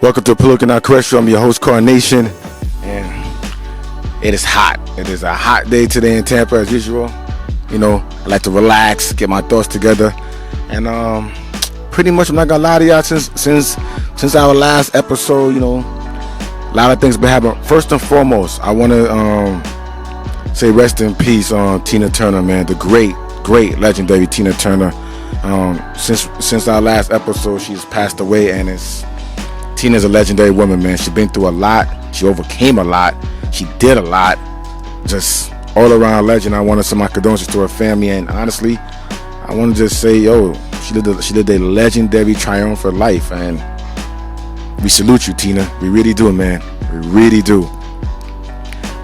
Welcome to Political Not Correct Show. I'm your host, Carnation, and it is hot. It is a hot day today in Tampa, as usual. You know, I like to relax, get my thoughts together, and pretty much, I'm not gonna lie to y'all. Since our last episode, you know, a lot of things been happening. First and foremost, I want to say rest in peace on Tina Turner, man, the great, legendary Tina Turner. Since our last episode, she's passed away, and Tina's a legendary woman, man. She's been through a lot. She overcame a lot. She did a lot. Just all around legend. I want to send my condolences to her family, and honestly, I want to just say, yo, she lived a legendary, triumphant life, and we salute you, Tina. We really do, man. We really do.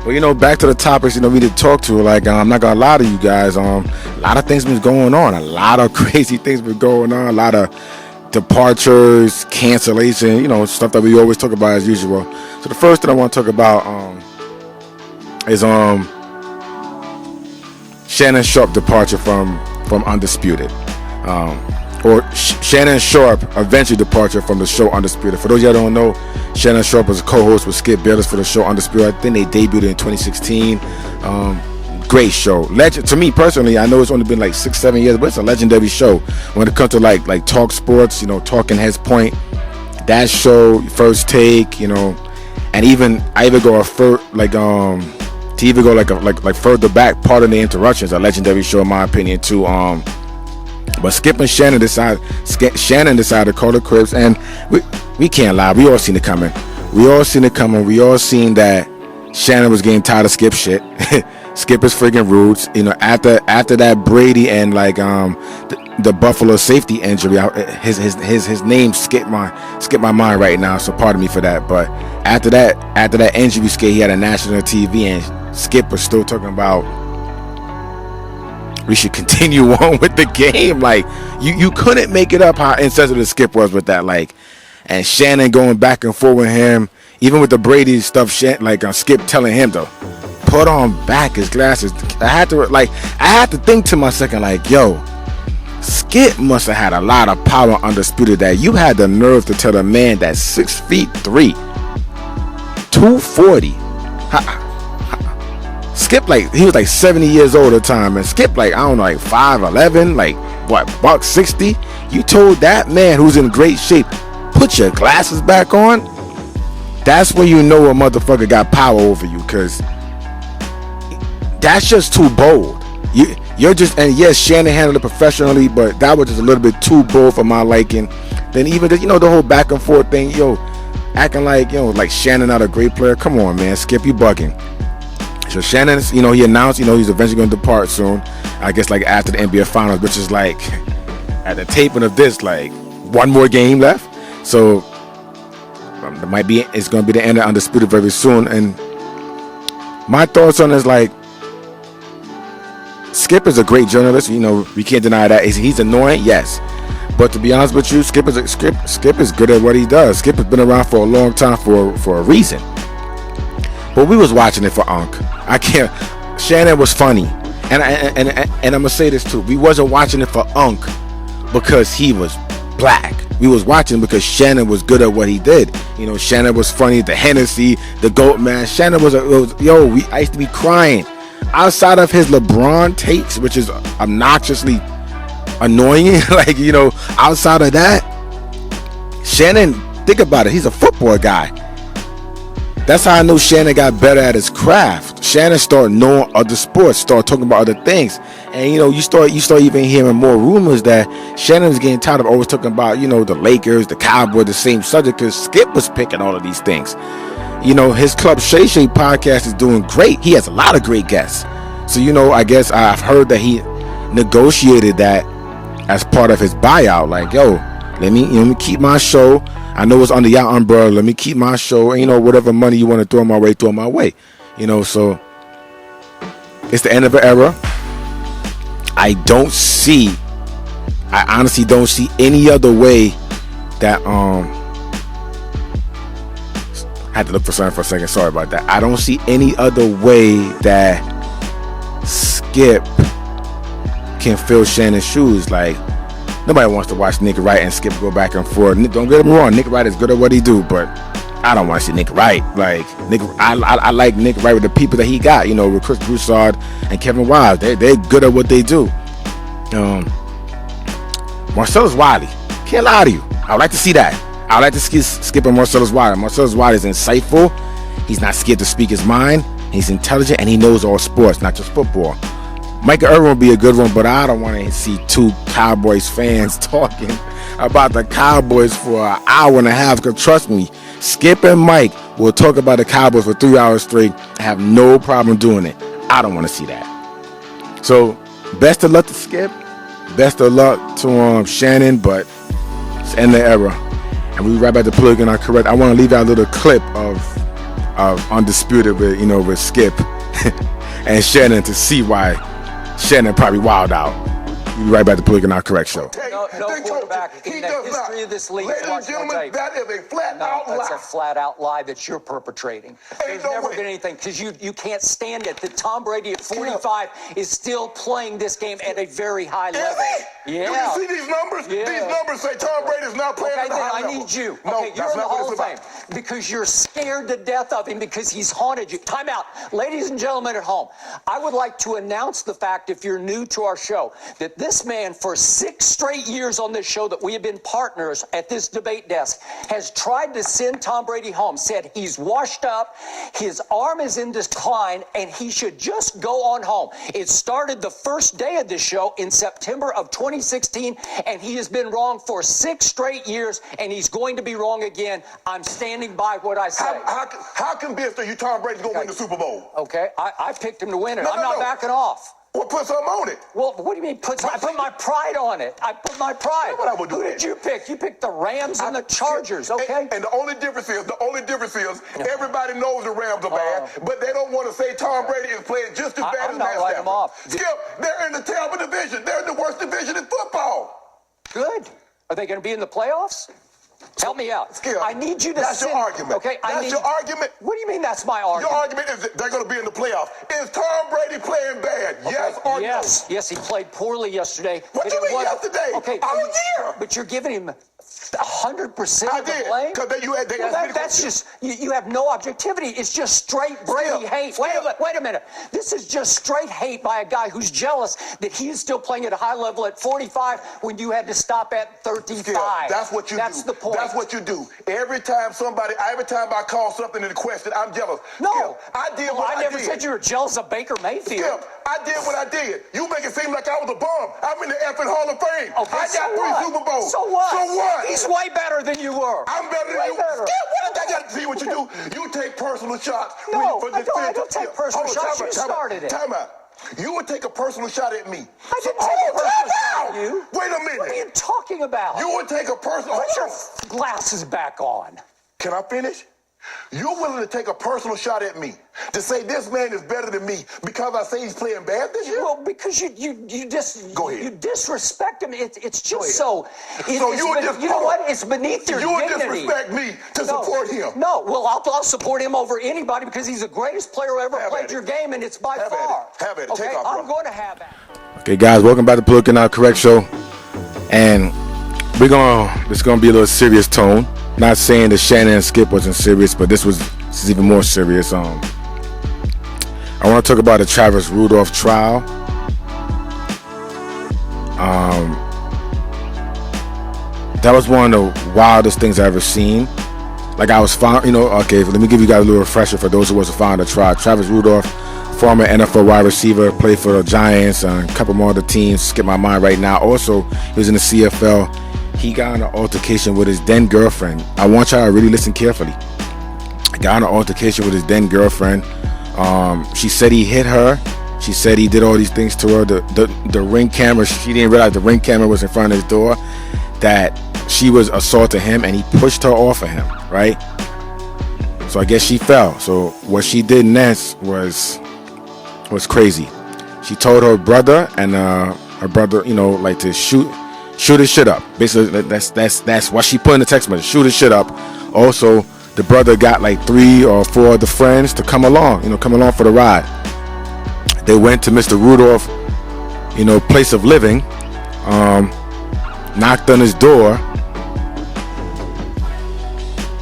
But you know, back to the topics, you know, we did talk to. Like, I'm not gonna lie to you guys. A lot of things been going on. A lot of crazy things been going on. A lot of departures, cancellation, you know, stuff that we always talk about as usual. So the first thing I want to talk about is Shannon Sharpe departure from Undisputed, or Shannon Sharpe eventual departure from the show Undisputed. For those of y'all don't know, Shannon Sharpe was a co-host with Skip Bayless for the show Undisputed. I think they debuted in 2016. Great show. Legend to me personally. I know it's only been like 6-7 years, but it's a legendary show when it comes to like talk sports, you know, Talking Heads Point, that show, First Take, you know, and I even go to even go like further back, Part of the Interruptions, a legendary show in my opinion too. But Skip and Shannon decided to call the quits, and we can't lie, we all seen it coming. We all seen that Shannon was getting tired of Skip shit. Skip is freaking rude. You know, after that Brady and the Buffalo safety injury, his name skipped my mind right now. So pardon me for that. But after that injury scare, he had a national TV, and Skip was still talking about we should continue on with the game. Like you couldn't make it up how insensitive Skip was with that. Like, and Shannon going back and forth with him, even with the Brady stuff. Skip telling him to put on back his glasses. I had to think to myself, like, yo, Skip must have had a lot of power Undisputed, that you had the nerve to tell a man that's 6'3", 240. Skip, like, he was like 70 years old at the time, and Skip, like, I don't know, like 5'11", like what, $160. You told that man who's in great shape, put your glasses back on. That's when you know a motherfucker got power over you, cause that's just too bold. You're just, and yes, Shannon handled it professionally, but that was just a little bit too bold for my liking. Then even the, you know, the whole back and forth thing, yo, acting like, you know, like Shannon not a great player. Come on, man, Skip, you bugging. So Shannon, you know, he announced, you know, he's eventually going to depart soon. I guess like after the NBA Finals, which is like at the taping of this, like one more game left. So it's going to be the end of Undisputed very soon. And my thoughts on it is like, Skip is a great journalist, you know, we can't deny that. He's annoying, yes, but to be honest with you, Skip is good at what he does. Skip has been around for a long time for a reason. But we was watching it for Unc. Shannon was funny, and I'm gonna say this too. We wasn't watching it for Unc because he was black. We was watching because Shannon was good at what he did. You know, Shannon was funny. The Hennessy, the GOAT, man. Shannon I used to be crying. Outside of his LeBron takes, which is obnoxiously annoying, like, you know, outside of that, Shannon, think about it, he's a football guy. That's how I know Shannon got better at his craft. Shannon started knowing other sports, started talking about other things, and you know, you start even hearing more rumors that Shannon was getting tired of always talking about, you know, the Lakers, the Cowboys, the same subject, because Skip was picking all of these things. You know, his Club Shay Shay podcast is doing great. He has a lot of great guests. So, you know, I guess I've heard that he negotiated that as part of his buyout. Like, yo, let me keep my show. I know it's under your umbrella. Let me keep my show. And, you know, whatever money you want to throw my way. You know, so it's the end of an era. I honestly don't see any other way that I had to look for something for a second. Sorry about that. I don't see any other way that Skip can fill Shannon's shoes. Like, Nobody wants to watch Nick Wright and Skip go back and forth. Don't get me wrong, Nick Wright is good at what he do, but I don't want to see Nick Wright. Like I like Nick Wright with the people that he got. With Chris Broussard and Kevin Wiles. They're good at what they do. Marcellus Wiley, can't lie to you. I would like to see that. I would like to see Skip and Marcellus Wiley. Marcellus Wiley is insightful. He's not scared to speak his mind. He's intelligent, and he knows all sports, not just football. Michael Irvin would be a good one, but I don't want to see two Cowboys fans talking about the Cowboys for an hour and a half. Because trust me, Skip and Mike will talk about the Cowboys for 3 hours straight. I have no problem doing it. I don't want to see that. So, best of luck to Skip. Best of luck to Shannon, but it's end the era. And we right back to Politically Not Correct. I want to leave out a little clip of Undisputed with Skip and Shannon to see why Shannon probably wild out. We'll be right back to Politically Not Correct show. No quarterback in the history of this league. Ladies and gentlemen, that is a flat-out lie. That's a flat-out lie that you're perpetrating. There's never been anything, because you can't stand it that Tom Brady at 45 is still playing this game at a very high level. Yeah. Do you see these numbers? Yeah. These numbers say Tom Brady's not playing at a high level. I need you. No, okay, you're in the Hall of Fame because you're scared to death of him because he's haunted you. Time out. Ladies and gentlemen at home, I would like to announce the fact, if you're new to our show, that this man for 6 straight years on this show that we have been partners at this debate desk has tried to send Tom Brady home, said he's washed up, his arm is in decline, and he should just go on home. It started the first day of this show in September of 2016, and he has been wrong for 6 straight years, and he's going to be wrong again. I'm standing by what I say. How convinced are you Tom Brady's going to win the Super Bowl? Okay, I picked him to win it. I'm not backing off. Well, put something on it. Well, what do you mean I put my pride on it? I put my pride. What I would do. Who did you pick? You picked the Rams and the Chargers, okay? And the only difference is everybody knows the Rams are bad, but they don't want to say Tom Brady is playing just as bad as Matt Stafford. Skip, they're in the Tampa division. They're in the worst division in football. Good. Are they going to be in the playoffs? Help me out. Skip, I need you to That's your argument. Okay, That's your argument. What do you mean that's my argument? Your argument is that they're going to be in the playoffs. Is Tom Brady playing bad? Okay. Yes or no? Yes, he played poorly yesterday. What do you mean yesterday? Okay, all year. But you're giving him 100% of the blame? Because that's just, you have no objectivity. It's just straight Brady hate. Wait a minute. This is just straight hate by a guy who's jealous that he is still playing at a high level at 45 when you had to stop at 35. Skip, that's what you do. That's the point. That's what you do. Every time I call something into question, I'm jealous. No. Skip, I did what I did. I never said you were jealous of Baker Mayfield. Skip, I did what I did. You make it seem like I was a bum. I'm in the effing Hall of Fame. Okay, I got 3 Super Bowls. So what? So what? He's way better than you were. I'm better than you. Skip, what did I got to see what you do? You take personal shots. No, I don't take personal shots. You started it. Time out. You would take a personal shot at me. I didn't take a personal shot at you. Wait a minute. What are you talking about? You would take a personal... Put your glasses back on. Can I finish? You're willing to take a personal shot at me to say this man is better than me because I say he's playing bad this year? Well, because you just Go ahead. You disrespect him. It's just so. You know what? It's beneath your dignity. You would disrespect me to support him. No, well, I'll support him over anybody because he's the greatest player who ever played your game, and it's by far. Have it. Okay, Take off, I'm going to have it. Okay, guys, welcome back to Politically Not Correct show, and this is gonna be a little serious tone. Not saying that Shannon and Skip wasn't serious, but this is even more serious. I want to talk about the Travis Rudolph trial. That was one of the wildest things I ever seen. Like I was found, okay, let me give you guys a little refresher for those who wasn't found the trial. Travis Rudolph, former NFL wide receiver, played for the Giants and a couple more other teams. Skip my mind right now. Also, he was in the CFL. He got in an altercation with his then girlfriend. I want y'all to really listen carefully. He got in an altercation with his then girlfriend. She said he hit her. She said he did all these things to her. The ring camera, she didn't realize the ring camera was in front of his door. That she was assaulting him and he pushed her off of him, right? So I guess she fell. So what she did next was crazy. She told her brother and her brother, like to shoot his shit up. Basically, that's what she put in the text message. Shoot his shit up. Also, the brother got like 3 or 4 of the friends to come along for the ride. They went to Mr. Rudolph, place of living. knocked on his door.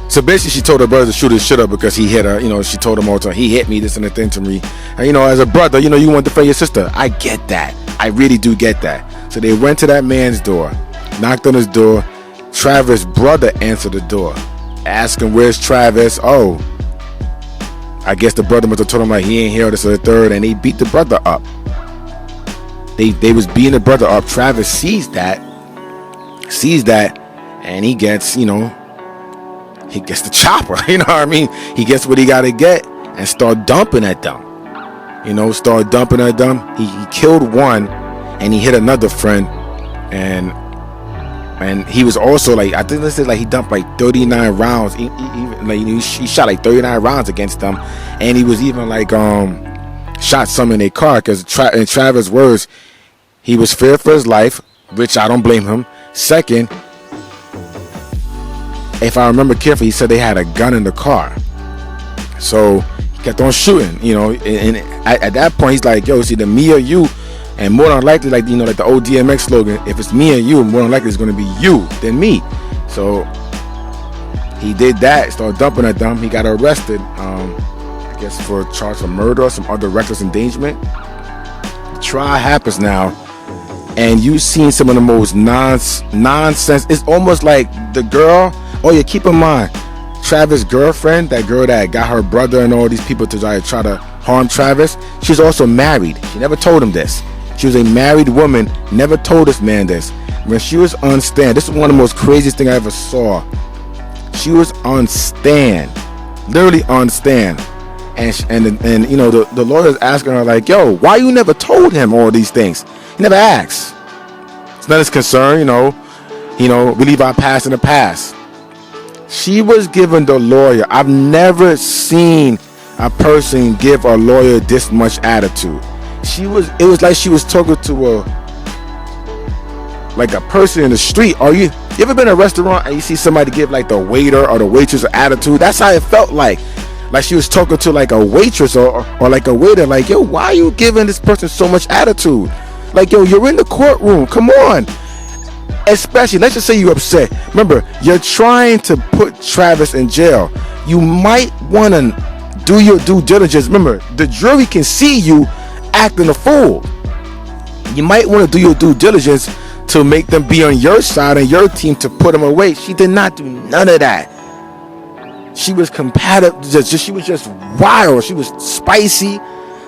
So basically, she told her brother to shoot his shit up because he hit her. You know, she told him all the time, he hit me, this and the thing to me. And, you know, as a brother, you know, you want to defend your sister. I get that. I really do get that. So they went to that man's door, knocked on his door. Travis' brother answered the door, asking, where's Travis? Oh, I guess the brother must have told him, like, he ain't here, this or the third, and they beat the brother up. They was beating the brother up. Travis sees that, and he gets, you know, he gets the chopper, you know what I mean? He gets what he got to get and start dumping at them. You know, start dumping at them. He killed one and he hit another friend. And he was also like, I think this is like he dumped like 39 rounds. He shot like 39 rounds against them. And he was even like, shot some in their car because in Travis' words, he was feared for his life, which I don't blame him. Second, if I remember carefully, he said they had a gun in the car. So he kept on shooting, you know, and at that point he's like, yo, it's either me or you. And more than likely, like, you know, like the old DMX slogan, if it's me and you, more than likely it's going to be you than me. So he did that, started dumping at them. He got arrested, I guess for charge of murder or some other reckless endangerment. The trial happens now, and you've seen some of the most nonsense. It's almost like the girl. Oh yeah, keep in mind, Travis' girlfriend, that girl that got her brother and all these people to try to harm Travis, she's also married. She never told him this. She was a married woman, never told this man this. When she was on stand, this is one of the most craziest things I ever saw. She was on stand, literally on stand, and you know, the lawyer's asking her like, yo, why you never told him all these things? He never asked. It's not his concern, you know, we leave our past in the past. She was giving the lawyer, I've never seen a person give a lawyer this much attitude. It was like she was talking to a person in the street. You ever been in a restaurant and you see somebody give like the waiter or the waitress an attitude? That's how it felt like she was talking to like a waitress or like a waiter, like, yo, why are you giving this person so much attitude? Like, yo, you're in the courtroom, come on. Especially, let's just say you're upset. Remember, you're trying to put Travis in jail. You might want to do your due diligence. Remember, the jury can see you acting a fool. You might want to do your due diligence to make them be on your side and your team to put them away. She did not do none of that. She was compatible. She was just wild. She was spicy,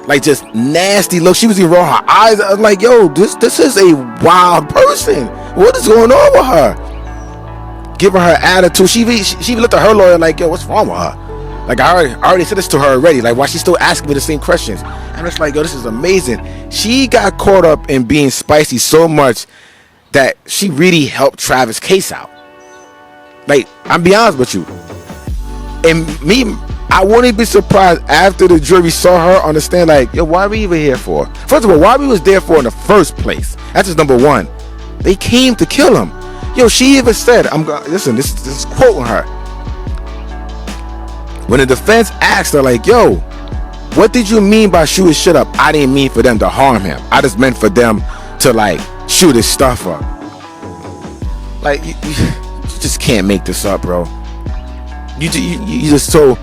like just nasty look. She was even rolling her eyes. I was like, yo, this is a wild person. What is going on with her? Giving her attitude. She even looked at her lawyer like, yo, what's wrong with her? Like, I already said this to her already. Like, why she's still asking me the same questions? And it's like, yo, this is amazing. She got caught up in being spicy so much that she really helped Travis' case out. Like, I'm be honest with you. And me, I wouldn't be surprised after the jury saw her understand, like, yo, why are we even here for? First of all, why we was there for in the first place? That's just number one. They came to kill him. Yo, she even said, listen, this is quoting her. When the defense asked her, like, yo, what did you mean by shoot his shit up? I didn't mean for them to harm him. I just meant for them to, like, shoot his stuff up. Like, you just can't make this up, bro. You just so.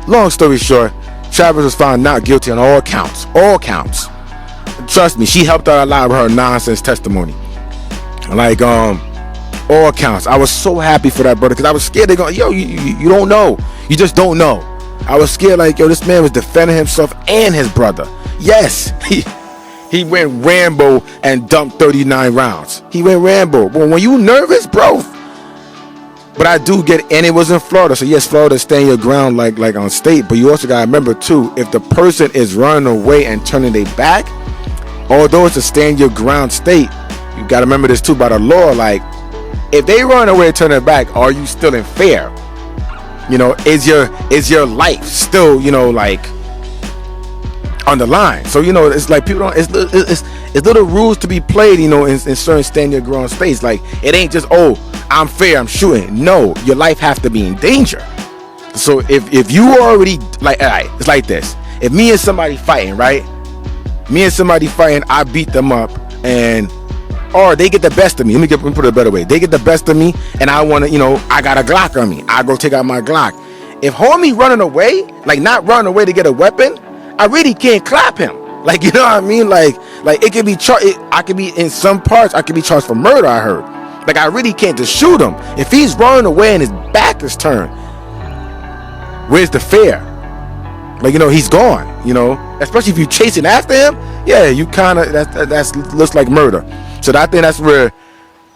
Long story short, Travis was found not guilty on all counts. All counts. Trust me, she helped out a lot with her nonsense testimony. Like, all counts. I was so happy for that brother because I was scared. They're going, yo, you don't know. You just don't know. I was scared, like, yo, this man was defending himself and his brother. Yes, he went Rambo and dumped 39 rounds. He went Rambo. But when you nervous, bro. But I do get, and it was in Florida. So yes, Florida stand your ground like on state. But you also gotta remember too, if the person is running away and turning their back, although it's a stand your ground state, you gotta remember this too by the law. Like, if they run away and turn their back, are you still in fair? You know, is your life still, you know, like on the line? So, you know, it's like people don't. It's little rules to be played, you know, in certain stand your ground states. Like, it ain't just, oh, I'm fair, I'm shooting. No, your life has to be in danger. So if you already, like, all right, it's like this. If me and somebody fighting, right? I beat them up, and or they get the best of me. Let me put it a better way. They get the best of me, and I want to, I got a Glock on me. I go take out my Glock. If homie running away, like not running away to get a weapon, I really can't clap him. Like, you know what I mean? Like it could be I could be in some parts. I could be charged for murder. I heard. Like I really can't just shoot him. If he's running away and his back is turned, where's the fear? Like, he's gone. Especially if you're chasing after him. Yeah, you kind of that's looks like murder. So I think that's where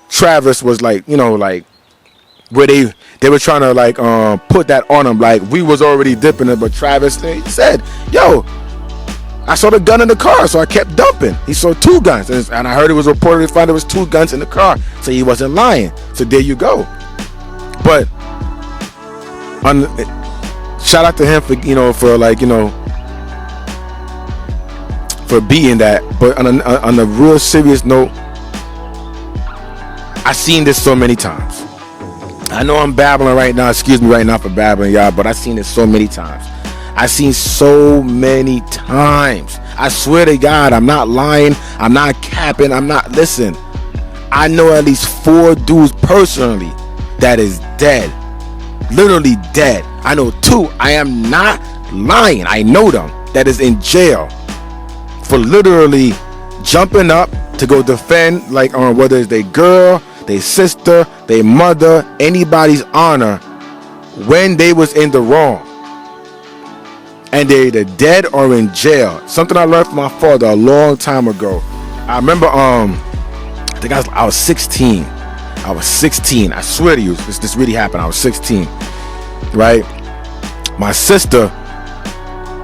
Travis was like, like where they were trying to like put that on him. Like we was already dipping it, but Travis said, "Yo, I saw the gun in the car, so I kept dumping." He saw 2 guns, and I heard it was reported found there was 2 guns in the car, so he wasn't lying. So there you go. But shout out to him for for being that. But on a real serious note, I've seen this so many times. I know I'm babbling right now. Excuse me right now for babbling, y'all, but I've seen this so many times. I've seen so many times. I swear to God, I'm not lying. I'm not capping. Listen, I know at least 4 dudes personally that is dead. Literally dead. I know 2. I am not lying. I know them. That is in jail for literally jumping up to go defend, like, whether it's their girl, their sister, their mother, anybody's honor when they was in the wrong. And they're either dead or in jail. Something I learned from my father a long time ago. I remember, I think I was 16. I swear to you, this really happened. I was 16, right? My sister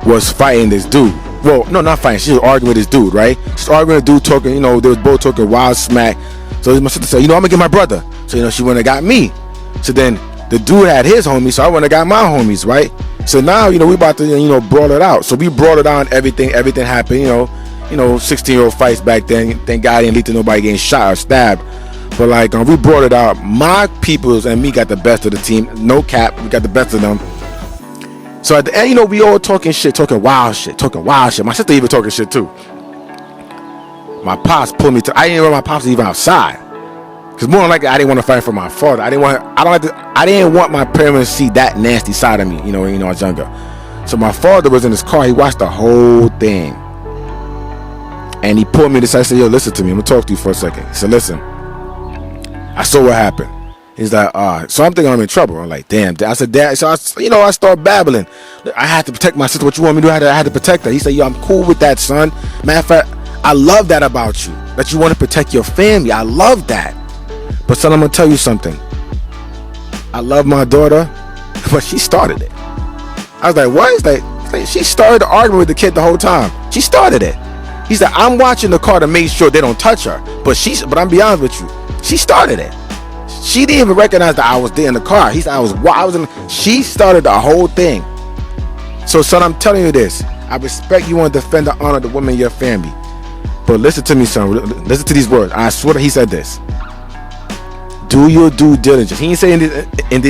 was fighting this dude. Well, no, not fighting. She was arguing with this dude, right? She's arguing with the dude, talking, they was both talking wild smack. So my sister said, I'm going to get my brother. So, she went and got me. So then the dude had his homies, so I went and got my homies, right? So now, we about to, brawl it out. So we brought it out, everything happened, 16-year-old fights back then. Thank God it didn't lead to nobody getting shot or stabbed. But like, we brought it out. My peoples and me got the best of the team. No cap, we got the best of them. So at the end, we all talking wild shit. My sister even talking shit too. My pops pulled me to. I didn't know my pops was even outside, because more than likely I didn't want to fight for my father. I didn't want my parents to see that nasty side of me. When I was younger. So my father was in his car. He watched the whole thing, and he pulled me to the side. I said, "Yo, listen to me. I'm gonna talk to you for a second." He said, "Listen, I saw what happened." He's like, so I'm thinking I'm in trouble. I'm like, damn. I said, Dad. So I start babbling. I had to protect my sister. What you want me to do? I had to protect her. He said, yo, I'm cool with that, son. Matter of fact, I love that about you, that you want to protect your family. I love that. But son, I'm gonna tell you something. I love my daughter, but she started it. I was like, what? He's like, she started the argument with the kid the whole time. She started it. He said, I'm watching the car to make sure they don't touch her. But I'm be honest with you, she started it. She didn't even recognize that I was there in the car. He said she started the whole thing. So son, I'm telling you this. I respect you want to defend the honor of the women in your family. But listen to me, son. Listen to these words. I swear he said this. Do your due diligence. He ain't saying in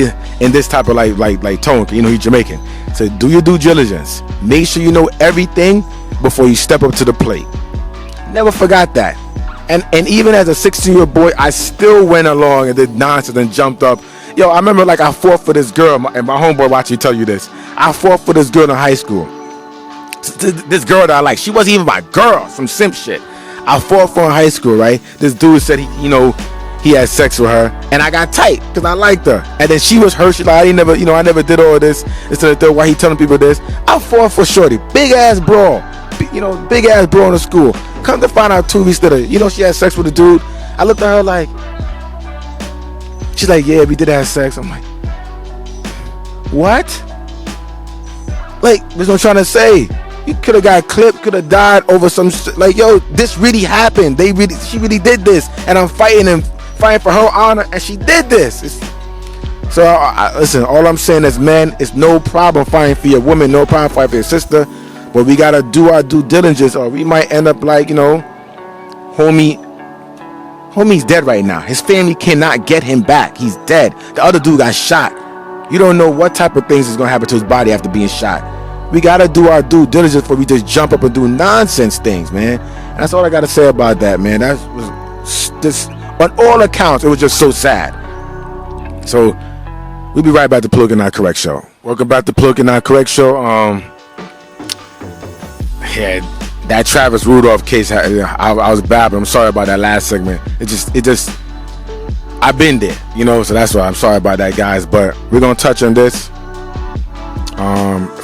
this type of like tone. He's Jamaican. So do your due diligence. Make sure you know everything before you step up to the plate. Never forgot that. And even as a 16-year-old boy, I still went along and did nonsense and jumped up. Yo, I remember like I fought for this girl, and my homeboy watch me tell you this. I fought for this girl in high school. This girl that I like, she wasn't even my girl, some simp shit. I fought for her in high school, right? This dude said he had sex with her, and I got tight because I liked her. And then she was hurt. She like, I never did all this. Instead of why he telling people this, I fought for shorty, big ass brawl, big ass brawl in the school. Come to find out 2 weeks later, she had sex with a dude. I looked at her like, she's like, yeah, we did have sex. I'm like, what? Like, that's what I'm trying to say. You could have got clipped, could have died over some like, yo, this really happened. She really did this, and I'm fighting for her honor, and she did this. So listen, all I'm saying is, man, it's no problem fighting for your woman, no problem fighting for your sister. But we gotta do our due diligence, or we might end up like, homie's dead right now. His family cannot get him back. He's dead. The other dude got shot. You don't know what type of things is gonna happen to his body after being shot. We gotta do our due diligence before we just jump up and do nonsense things, man. And that's all I gotta say about that, man. That was just on all accounts, it was just so sad. So we'll be right back to Politically Not Correct Show. Welcome back to Politically Not Correct Show. Yeah, that Travis Rudolph case, I was bad, but I'm sorry about that last segment. It just, I've been there, so that's why I'm sorry about that, guys. But we're gonna touch on this.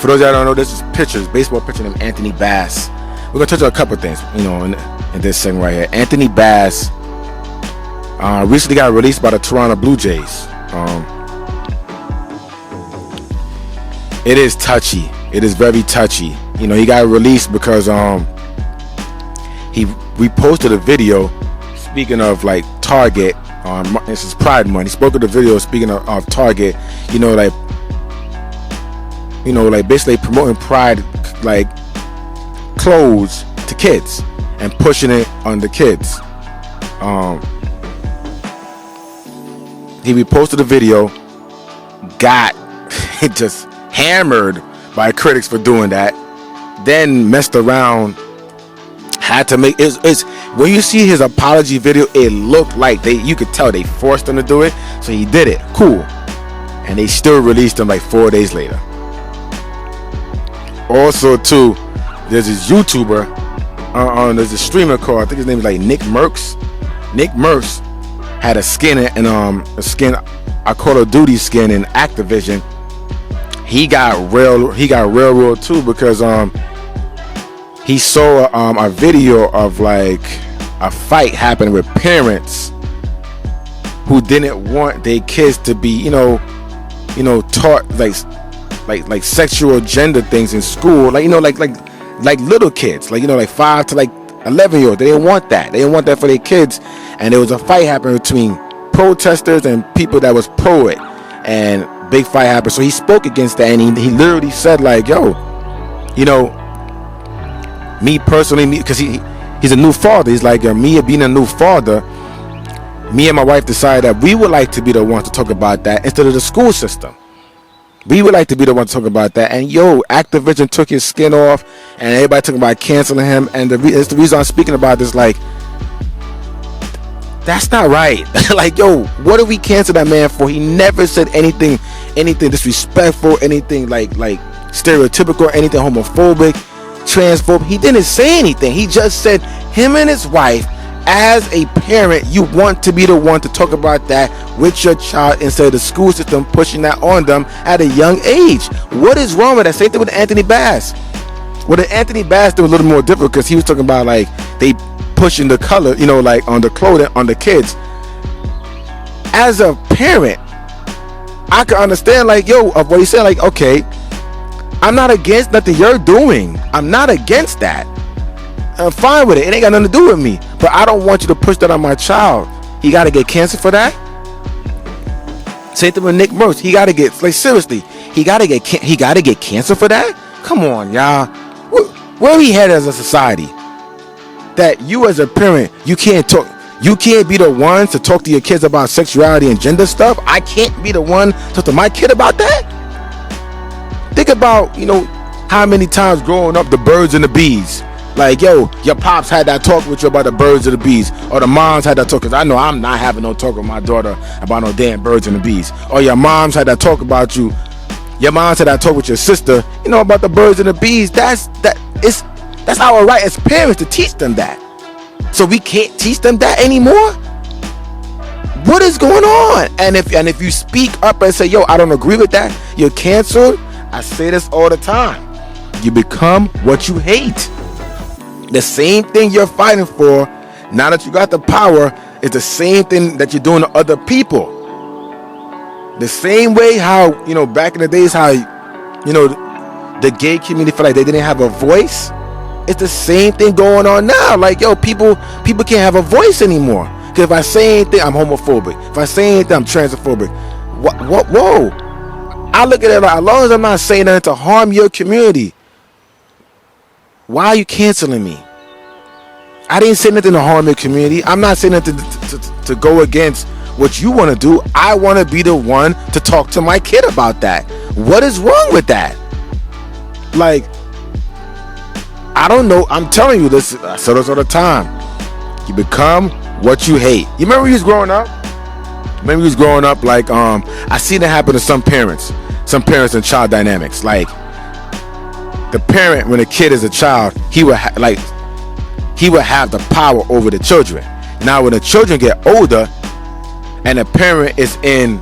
For those that don't know, this is baseball pitcher named Anthony Bass. We're gonna touch on a couple things, in this segment right here. Anthony Bass recently got released by the Toronto Blue Jays. It is touchy. It is very touchy. He got released because he reposted a video speaking of like Target. This is Pride Month. He spoke of the video speaking of Target. Like basically promoting Pride like clothes to kids and pushing it on the kids. He reposted the video, got just hammered by critics for doing that, then messed around, had to make it's when you see his apology video, it looked like you could tell they forced him to do it, so he did it. Cool. And they still released him like 4 days later. Also too, there's this YouTuber, there's a streamer called, I think his name is like Nick Merckx. Nick Merckx had a skin a Call of Duty skin in Activision. He got railroaded too because he saw a video of like a fight happening with parents who didn't want their kids to be taught like sexual gender things in school, like little kids, like 5 to like 11-year-olds. They didn't want that. They didn't want that for their kids. And there was a fight happening between protesters and people that was pro it, and big fight happened. So he spoke against that, and he literally said like, yo, me personally, because he's a new father. He's like, me being a new father, me and my wife decided that we would like to be the ones to talk about that instead of the school system. We would like to be the one to talk about that. And Activision took his skin off, and everybody talking about canceling him. And it's the reason I'm speaking about this. Like, that's not right. Like, what did we cancel that man for? He never said anything disrespectful, anything like stereotypical, anything homophobic, transphobic. He didn't say anything. He just said him and his wife, as a parent, you want to be the one to talk about that with your child instead of the school system pushing that on them at a young age. What is wrong with that? Same thing with Anthony Bass. With Anthony Bass, it was a little more difficult because he was talking about like they pushing the color, like on the clothing on the kids. As a parent, I can understand like of what he said. Like, okay, I'm not against nothing you're doing. I'm not against that. I'm fine with it. It ain't got nothing to do with me. But I don't want you to push that on my child. He got to get cancer for that. Same thing with Nick Merckx. He got to get, like, seriously, he got to get cancer for that? Come on, y'all. Where are we headed as a society? That you as a parent, you can't be the one to talk to your kids about sexuality and gender stuff. I can't be the one to talk to my kid about that. Think about, how many times growing up, the birds and the bees. Like, your pops had that talk with you about the birds and the bees, or the moms had that talk, because I know I'm not having no talk with my daughter about no damn birds and the bees. Or your moms had that talk about you. Your moms had that talk with your sister, about the birds and the bees. That's our right as parents to teach them that. So we can't teach them that anymore? What is going on? And if you speak up and say, I don't agree with that, you're canceled. I say this all the time. You become what you hate. The same thing you're fighting for, now that you got the power, is the same thing that you're doing to other people. The same way how, back in the days how, the gay community felt like they didn't have a voice. It's the same thing going on now. Like, people can't have a voice anymore. Because if I say anything, I'm homophobic. If I say anything, I'm transphobic. Whoa. I look at it like, as long as I'm not saying nothing to harm your community, why are you canceling me? I didn't say nothing to harm your community. I'm not saying nothing to go against what you want to do. I want to be the one to talk to my kid about that. What is wrong with that? Like, I don't know. I'm telling you this. I say this all the time. You become what you hate. You remember when you was growing up? Like, I seen it happen to some parents in child dynamics. Like, the parent, when a kid is a child, he would have the power over the children. Now, when the children get older, and the parent is in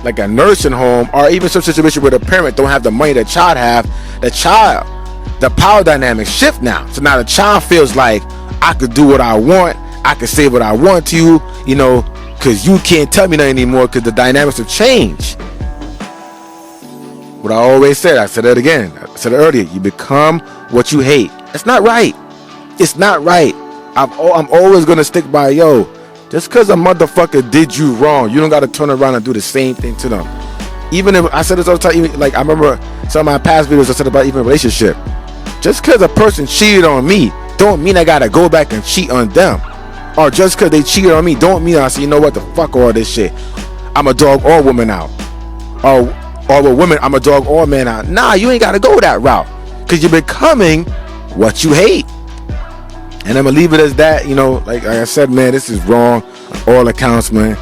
like a nursing home, or even some situation where the parent don't have the money the child have, the power dynamics shift now. So now the child feels like, I could do what I want, I could say what I want to you, you know, because you can't tell me nothing anymore, because the dynamics have changed. What I always said, I said it again, I said it earlier, you become what you hate. It's not right. It's not right. I'm always going to stick by, just because a motherfucker did you wrong, you don't got to turn around and do the same thing to them. Even if, I said this all the time, even, like, I remember some of my past videos I said about even a relationship. Just because a person cheated on me, don't mean I got to go back and cheat on them. Or just because they cheated on me, don't mean I say, you know what, the fuck all this shit. I'm a dog all woman out. Or with women, I'm a dog all man out. Nah, you ain't got to go that route. Because you're becoming what you hate. And I'm going to leave it as that, like I said, man, this is wrong on all accounts, man.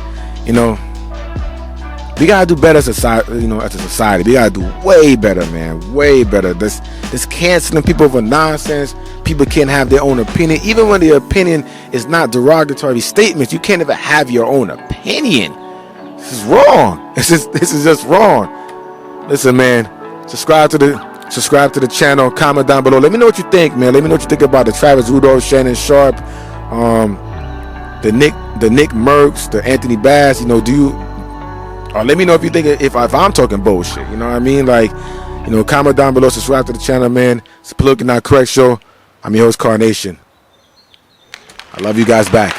We got to do better as a society. We got to do way better, man. Way better. This canceling people for nonsense. People can't have their own opinion. Even when the opinion is not derogatory statements, you can't even have your own opinion. This is wrong. This is just wrong. Listen, man, subscribe to the channel, comment down below. Let me know what you think, man. Let me know what you think about the Travis Rudolph, Shannon Sharpe, the Nick Merckx, the Anthony Bass. Or let me know if you think if I'm talking bullshit. You know what I mean? Like, comment down below, subscribe to the channel, man. It's a Politically Not Correct show. I'm your host, Carnation. I love you guys back.